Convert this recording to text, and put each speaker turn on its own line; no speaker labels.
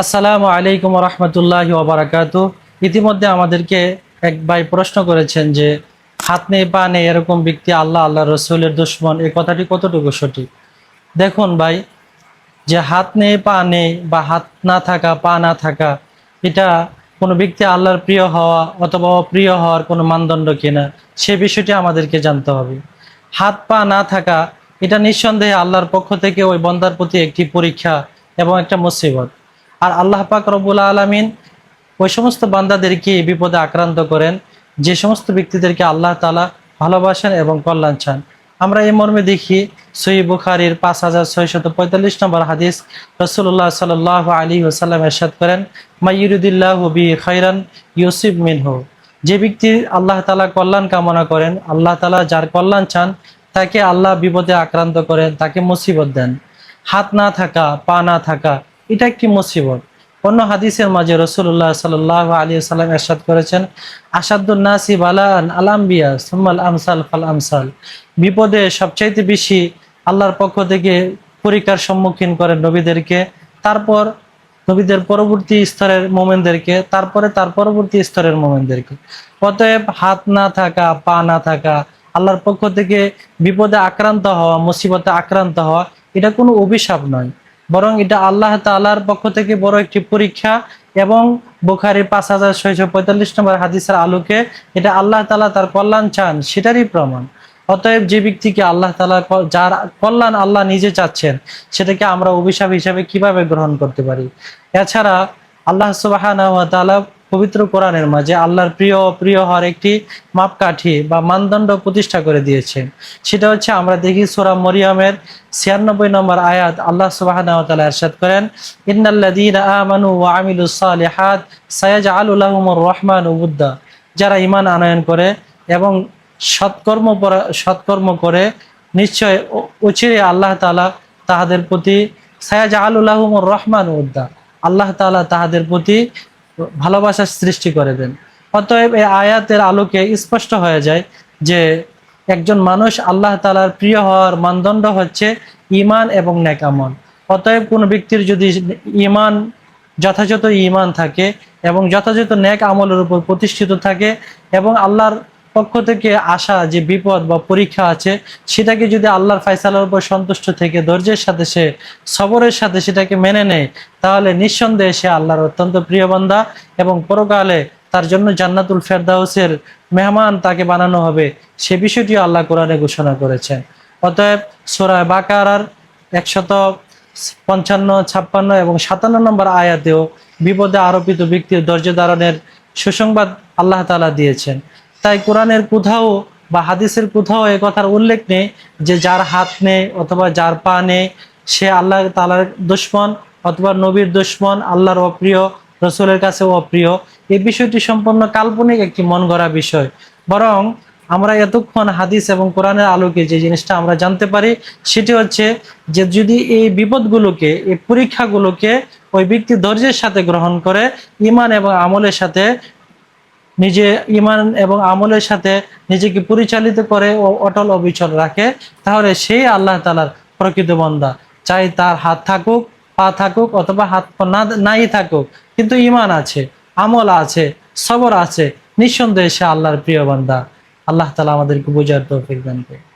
আসসালামু আলাইকুম রহমতুল্লাহি ওবারাকাতু। ইতিমধ্যে আমাদেরকে এক ভাই প্রশ্ন করেছেন যে হাত নেই পা নেই এরকম ব্যক্তি আল্লাহ রসুলের দুশমন, এই কথাটি কতটুকু সঠিক? দেখুন ভাই, যে হাত নেই পা নেই বা হাত না থাকা পা না থাকা, এটা কোনো ব্যক্তি আল্লাহর প্রিয় হওয়া অথবা অপ্রিয় হওয়ার কোনো মানদণ্ড কিনা, সে বিষয়টি আমাদেরকে জানতে হবে। হাত পা না থাকা এটা নিঃসন্দেহে আল্লাহর পক্ষ থেকে ওই বন্দার প্রতি একটি পরীক্ষা এবং একটা মুসিবত। আর আল্লাহ পাক রব্বুল আলামিন ওই সমস্ত বান্দাদেরকে এই বিপদে আক্রান্ত করেন যে সমস্ত ব্যক্তিদেরকে আল্লাহ তাআলা ভালোবাসেন এবং কল্যাণ চান। আমরা এই মর্মে দেখি সহিহ বুখারীর 5645 নম্বর হাদিস, রাসূলুল্লাহ সাল্লাল্লাহু আলাইহি ওয়াসাল্লাম ইরশাদ করেন, মাইয়ুরিদিল্লাহু বিহি খাইরান ইউসিব মিনহু। যে ব্যক্তি আল্লাহ তাআলা কল্যাণ কামনা করেন, আল্লাহ তাআলা যার কল্যাণ চান, তাকে আল্লাহ বিপদে আক্রান্ত করেন, তাকে মুসিবত দেন। হাত না থাকা পা না থাকা এটা একটি মুসিবত। অন্য হাদিসের মাঝে রাসূলুল্লাহ সাল্লাল্লাহু আলাইহি ওয়াসাল্লাম ইরশাদ করেছেন, আসাদুন নাসি বালাআন আল আমবিয়া সুম্মাল আমসাল ফাল আমসাল। বিপদে সবচাইতে বেশি আল্লাহর পক্ষ থেকে পরীক্ষার সম্মুখীন করেন নবীদেরকে, তারপর নবীদের পরবর্তী স্তরের মুমিনদেরকে, তারপরে তার পরবর্তী স্তরের মুমিনদেরকে। অতএব হাত না থাকা পা না থাকা, আল্লাহর পক্ষ থেকে বিপদে আক্রান্ত হওয়া, মুসিবতে আক্রান্ত হওয়া, এটা কোনো অভিশাপ নয়, বরং এটা আল্লাহ তাআলার পক্ষ থেকে বড় একটি পরীক্ষা। এবং বুখারীর 5645 নম্বর হাদিসের আলোকে এটা আল্লাহ তাআলা তার কল্যাণ চান সেটারই প্রমাণ। অতএব যে ব্যক্তিকে আল্লাহ তাআলা যার কল্যাণ আল্লাহ নিজে চাচ্ছেন, সেটাকে আমরা অভিশাপ হিসাবে কিভাবে গ্রহণ করতে পারি? এছাড়া আল্লাহ সুবহানাহু ওয়া তাআলা পবিত্র কোরআনের মাঝে আল্লাহর প্রিয় প্রিয় হওয়ার একটি মাপকাঠি বা মানদণ্ড প্রতিষ্ঠা করে দিয়েছেন। সেটা হচ্ছে আমরা দেখি সূরা মরিয়মের 96 নম্বর আয়াত, আল্লাহ সুবহানাহু ওয়া তাআলা ইরশাদ করেন, ইন্নাল্লাযীনা আমানু ওয়া আমিলুস সালিহাত সায়াজআলু লাহুমুর রহমানু উদ্দা। যারা ঈমান আনয়ন করে এবং সৎকর্ম করে, নিশ্চয় অচিরে আল্লাহ তাআলা তাহাদের প্রতি সায়াজআলু লাহুমুর রহমানু উদ্দা, আল্লাহ তাআলা তাহাদের প্রতি ভালোবাসার সৃষ্টি করে দেন। অতএব এই আয়াতের আলোকে স্পষ্ট হয়ে যায় যে একজন মানুষ আল্লাহ তাআলার প্রিয় হওয়ার মানদণ্ড হচ্ছে ঈমান এবং নেক আমল। অতএব কোনো ব্যক্তির যদি ঈমান, যথাযথ ঈমান থাকে এবং যথাযথ নেক আমলের উপর প্রতিষ্ঠিত থাকে এবং আল্লাহর পক্ষ থেকে আসা যে বিপদ বা পরীক্ষা আছে, সেটাকে যদি আল্লাহর ফায়সালার উপর সন্তুষ্ট থেকে ধৈর্যের সাথে সে সবরের সাথে সেটাকে মেনে নেয়, তাহলে নিঃসন্দেহে সে আল্লাহর অত্যন্ত প্রিয় বান্দা এবং পরকালে তার জন্য জান্নাতুল ফেরদাউসের মেহমান তাকে বানানো হবে, সে বিষয়টিও আল্লাহ কোরআনে ঘোষণা করেছেন। অতএব সূরা বাকারার 155, 56 এবং 57 নম্বর আয়াতেও বিপদে আরোপিত ব্যক্তির ধৈর্য ধারণের সুসংবাদ আল্লাহ তাআলা দিয়েছেন। তাই কোরআনের কোথাও বা হাদিসের কোথাও এ কথার উল্লেখ নেই যে যার হাত নেই অথবা যার পা নেই সে আল্লাহ তাআলার দুশমন অথবা নবীর দুশমন, আল্লাহর অপ্রিয়, রসুলের কাছে অপ্রিয়। এই বিষয়টি সম্পূর্ণ কাল্পনিক একটি মন গড়া বিষয়। বরং আমরা এতক্ষণ হাদিস এবং কোরআনের আলোকে যে জিনিসটা আমরা জানতে পারি, সেটি হচ্ছে যে যদি এই বিপদগুলোকে, এই পরীক্ষাগুলোকে ওই ব্যক্তি ধৈর্যের সাথে গ্রহণ করে, ঈমান এবং আমলের সাথে ঈমান এবং আমলের সাথে নিজেকে পরিচালিত করে ও অটল অবিচল রাখে, তাহলে সেই আল্লাহ তাআলার প্রকৃত বান্দা। চাই তার হাত থাকুক, পা থাকুক অথবা হাত পা নাই থাকুক, কিন্তু ঈমান আছে, আমল আছে, সবর আছে, নিঃসন্দেহে সে আল্লাহর প্রিয় বান্দা। আল্লাহ তাআলা আমাদেরকে বুঝার তৌফিক দান করুন।